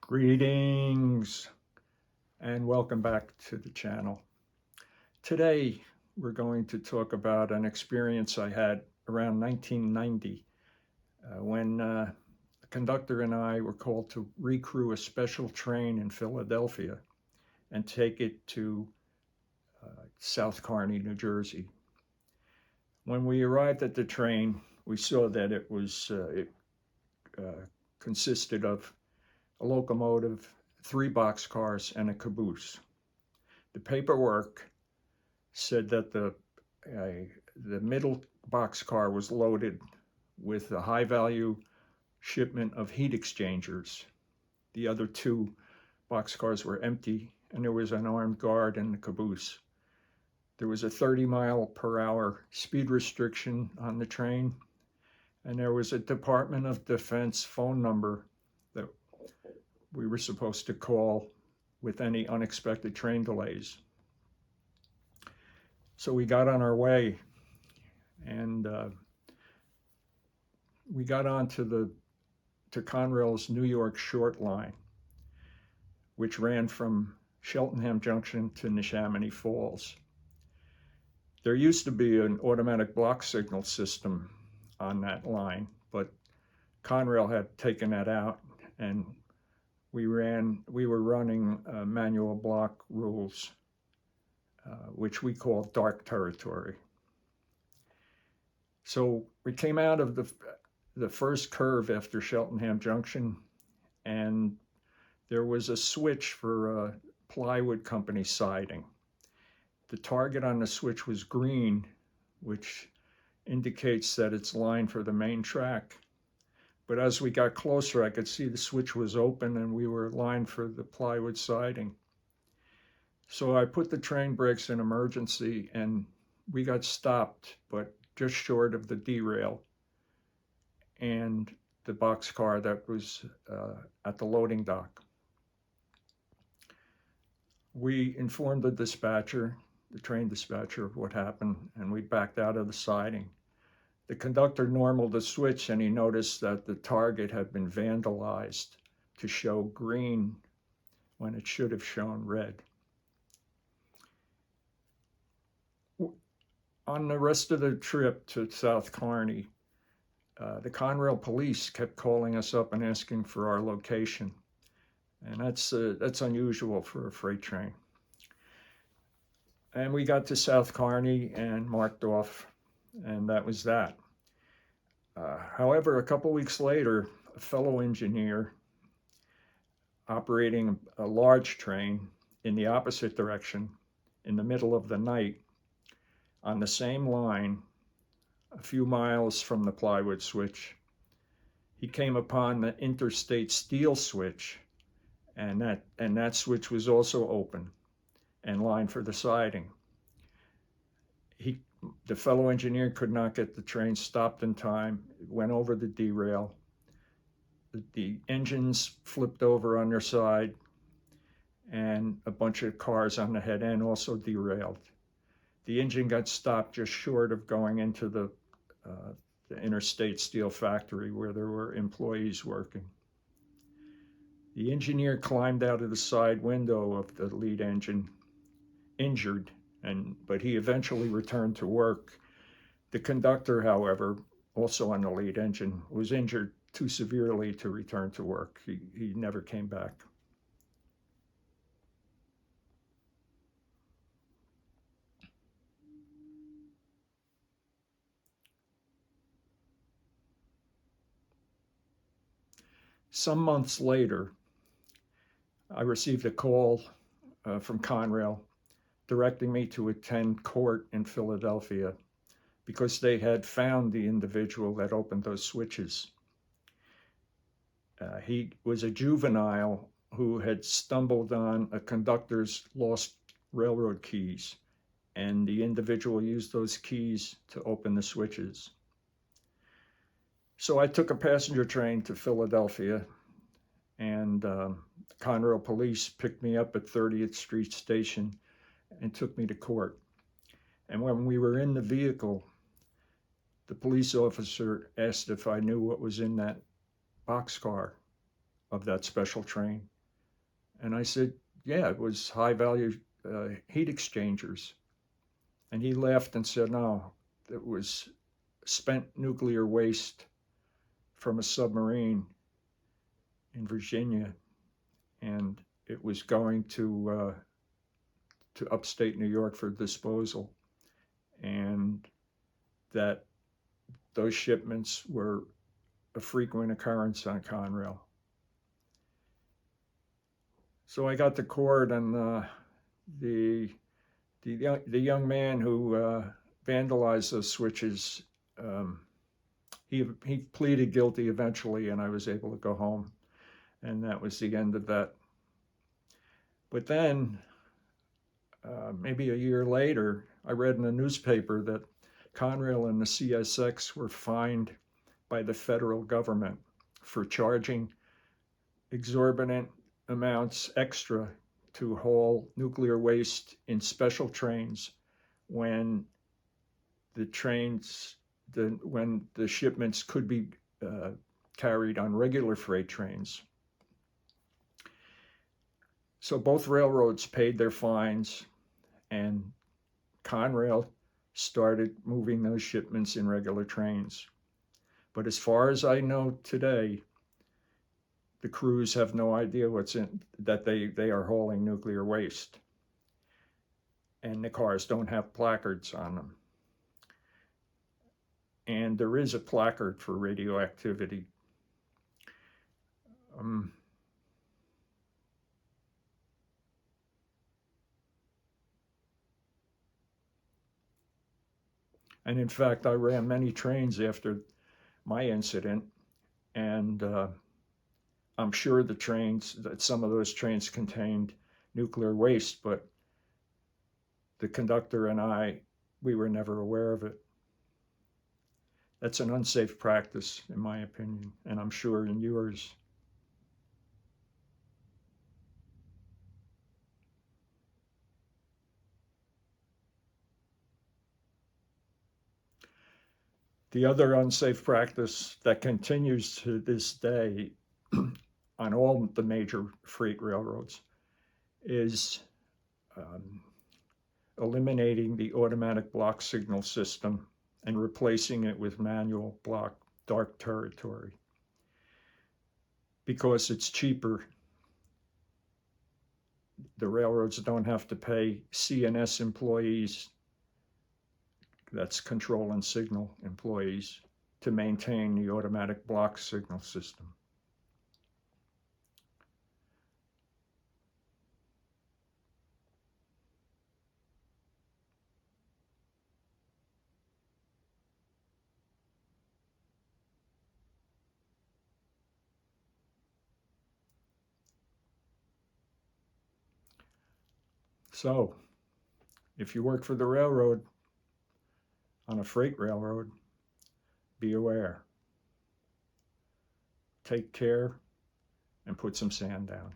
Greetings and welcome back to the channel. Today we're going to talk about an experience I had around 1990 when a conductor and I were called to recrew a special train in Philadelphia and take it to South Kearney, New Jersey. When we arrived at the train, we saw that it consisted of a locomotive, 3 boxcars, and a caboose. The paperwork said that the middle boxcar was loaded with a high-value shipment of heat exchangers. The other 2 boxcars were empty, and there was an armed guard in the caboose. There was a 30-mile-per-hour speed restriction on the train, and there was a Department of Defense phone number that we were supposed to call with any unexpected train delays. So we got on our way, and we got on to Conrail's New York Short Line, which ran from Cheltenham Junction to Neshaminy Falls. There used to be an automatic block signal system on that line, but Conrail had taken that out, and we were running manual block rules, which we call dark territory. So we came out of the first curve after Cheltenham Junction, and there was a switch for plywood company siding. The target on the switch was green, which indicates that it's lined for the main track. But as we got closer, I could see the switch was open and we were lined for the plywood siding. So I put the train brakes in emergency and we got stopped, but just short of the derail and the boxcar that was at the loading dock. We informed the dispatcher, the train dispatcher, of what happened, and we backed out of the siding. The conductor normaled the switch and he noticed that the target had been vandalized to show green when it should have shown red. On the rest of the trip to South Kearney, the Conrail police kept calling us up and asking for our location. And that's unusual for a freight train. And we got to South Kearney and marked off, and that was that. However, a couple weeks later, a fellow engineer operating a large train in the opposite direction in the middle of the night on the same line, a few miles from the plywood switch, he came upon the interstate steel switch, and that switch was also open and lined for the siding. The fellow engineer could not get the train stopped in time. It went over the derail. The engines flipped over on their side, and a bunch of cars on the head end also derailed. The engine got stopped just short of going into the interstate steel factory where there were employees working. The engineer climbed out of the side window of the lead engine, injured, but he eventually returned to work. The conductor, however, also on the lead engine, was injured too severely to return to work. He never came back. Some months later, I received a call from Conrail directing me to attend court in Philadelphia because they had found the individual that opened those switches. He was a juvenile who had stumbled on a conductor's lost railroad keys, and the individual used those keys to open the switches. So I took a passenger train to Philadelphia, and Conrail police picked me up at 30th Street Station and took me to court. And when we were in the vehicle, the police officer asked if I knew what was in that boxcar of that special train. And I said, yeah, it was high value heat exchangers. And he laughed and said, no, it was spent nuclear waste from a submarine in Virginia, and it was going to upstate New York for disposal, and that those shipments were a frequent occurrence on Conrail. So I got to court, and the the young man who vandalized those switches, um, he pleaded guilty eventually, and I was able to go home, and that was the end of that. But then, maybe a year later, I read in the newspaper that Conrail and the CSX were fined by the federal government for charging exorbitant amounts extra to haul nuclear waste in special trains when the trains when the shipments could be carried on regular freight trains. So both railroads paid their fines, and Conrail started moving those shipments in regular trains. But as far as I know today, the crews have no idea that they are hauling nuclear waste, and the cars don't have placards on them. And there is a placard for radioactivity. Um, and in fact, I ran many trains after my incident, and I'm sure that some of those trains contained nuclear waste, but the conductor and we were never aware of it. That's an unsafe practice, in my opinion, and I'm sure in yours. The other unsafe practice that continues to this day on all the major freight railroads is um, eliminating the automatic block signal system and replacing it with manual block dark territory because it's cheaper. The railroads don't have to pay CNS employees, that's control and signal employees, to maintain the automatic block signal system. So, if you work for the railroad, on a freight railroad, be aware. Take care and put some sand down.